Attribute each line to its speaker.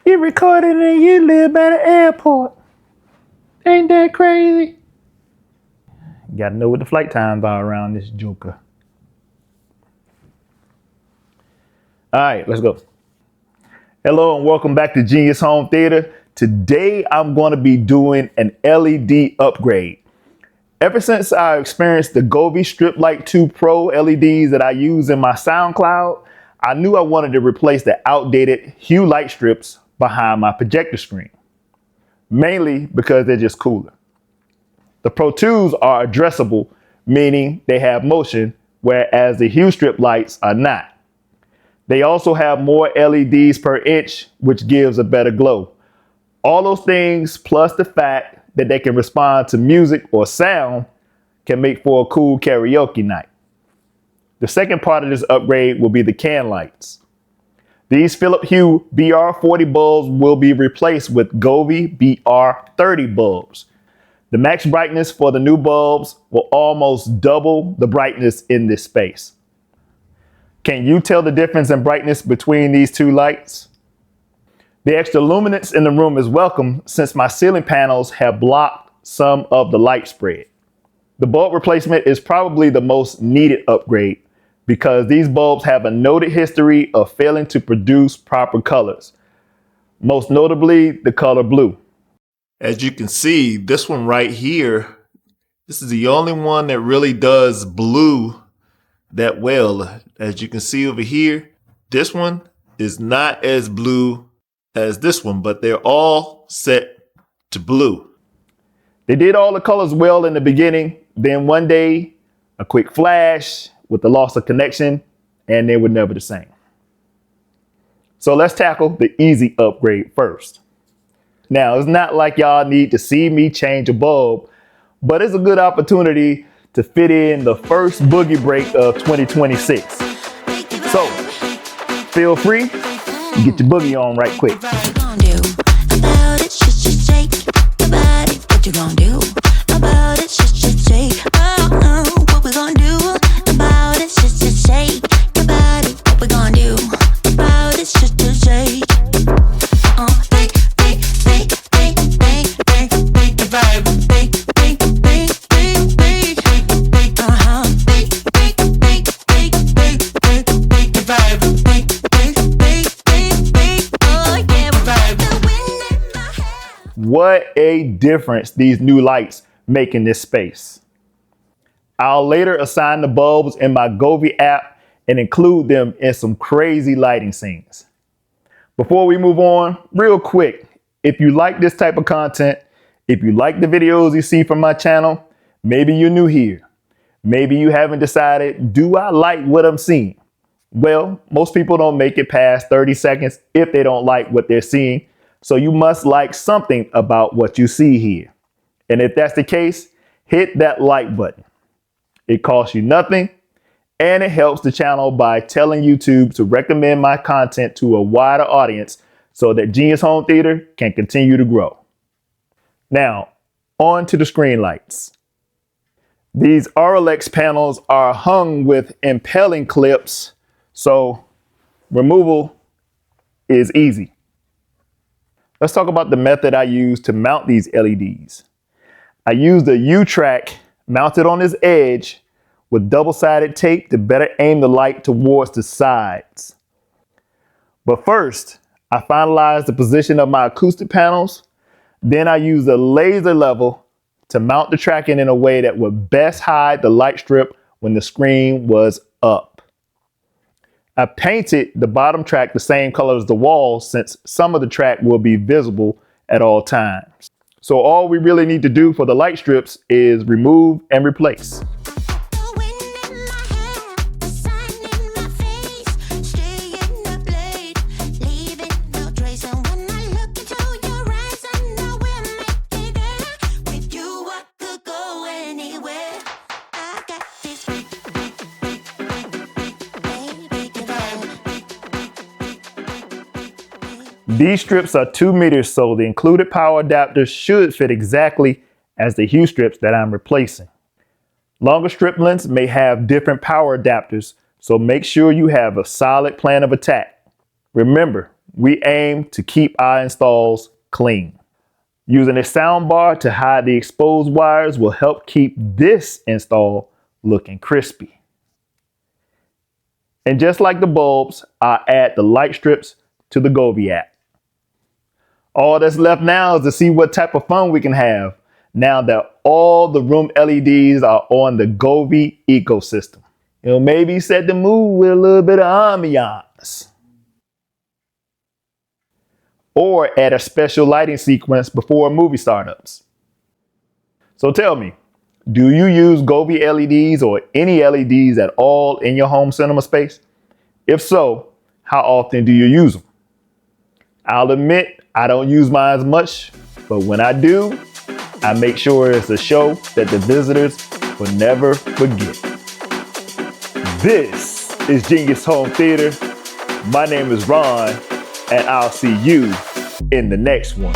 Speaker 1: You recording and you live by the airport. Ain't that crazy? You gotta know what the flight times are around this joker. All right, let's go. Hello and welcome back to Genius Home Theater. Today I'm going to be doing an LED upgrade. Ever since I experienced the Govee Striplight 2 Pro LEDs that I use in my SoundCloud, I knew I wanted to replace the outdated Hue light strips behind my projector screen, mainly because they're just cooler. The Pro 2s are addressable, meaning they have motion, whereas the Hue strip lights are not. They also have more LEDs per inch, which gives a better glow. All those things, plus the fact that they can respond to music or sound, can make for a cool karaoke night. The second part of this upgrade will be the can lights. These Phillips Hue BR30 bulbs will be replaced with Govee BR30 bulbs. The max brightness for the new bulbs will almost double the brightness in this space. Can you tell the difference in brightness between these two lights? The extra luminance in the room is welcome since my ceiling panels have blocked some of the light spread. The bulb replacement is probably the most needed upgrade because these bulbs have a noted history of failing to produce proper colors, most notably the color blue. As you can see, this one right here, this is the only one that really does blue that well. As you can see over here, this one is not as blue as this one, but they're all set to blue. They did all the colors well in the beginning. Then one day, a quick flash with the loss of connection, and they were never the same. So let's tackle the easy upgrade first. Now, it's not like y'all need to see me change a bulb, but it's a good opportunity to fit in the first boogie break of 2026. So feel free to get your boogie on right quick. What a difference these new lights make in this space. I'll later assign the bulbs in my Govee app and include them in some crazy lighting scenes. Before we move on, real quick, if you like this type of content, if you like the videos you see from my channel, maybe you're new here. Maybe you haven't decided, do I like what I'm seeing? Well, most people don't make it past 30 seconds if they don't like what they're seeing. So you must like something about what you see here. And if that's the case, hit that like button. It costs you nothing, and it helps the channel by telling YouTube to recommend my content to a wider audience so that Genius Home Theater can continue to grow. Now, on to the screen lights. These RLX panels are hung with impelling clips, so removal is easy. Let's talk about the method I use to mount these LEDs. I use the U-track mounted on this edge with double-sided tape to better aim the light towards the sides. But first, I finalize the position of my acoustic panels. Then I use a laser level to mount the tracking in a way that would best hide the light strip when the screen was up. I painted the bottom track the same color as the wall since some of the track will be visible at all times. So all we really need to do for the light strips is remove and replace. These strips are 2 meters, so the included power adapters should fit exactly as the Hue strips that I'm replacing. Longer strip lengths may have different power adapters, so make sure you have a solid plan of attack. Remember, we aim to keep our installs clean. Using a sound bar to hide the exposed wires will help keep this install looking crispy. And just like the bulbs, I add the light strips to the Govee app. All that's left now is to see what type of fun we can have now that all the room LEDs are on the Govee ecosystem. Maybe set the mood with a little bit of ambiance. Or add a special lighting sequence before movie startups. So tell me, do you use Govee LEDs or any LEDs at all in your home cinema space? If so, how often do you use them? I'll admit I don't use mine as much, but when I do, I make sure it's a show that the visitors will never forget. This is Genius Home Theater. My name is Ron, and I'll see you in the next one.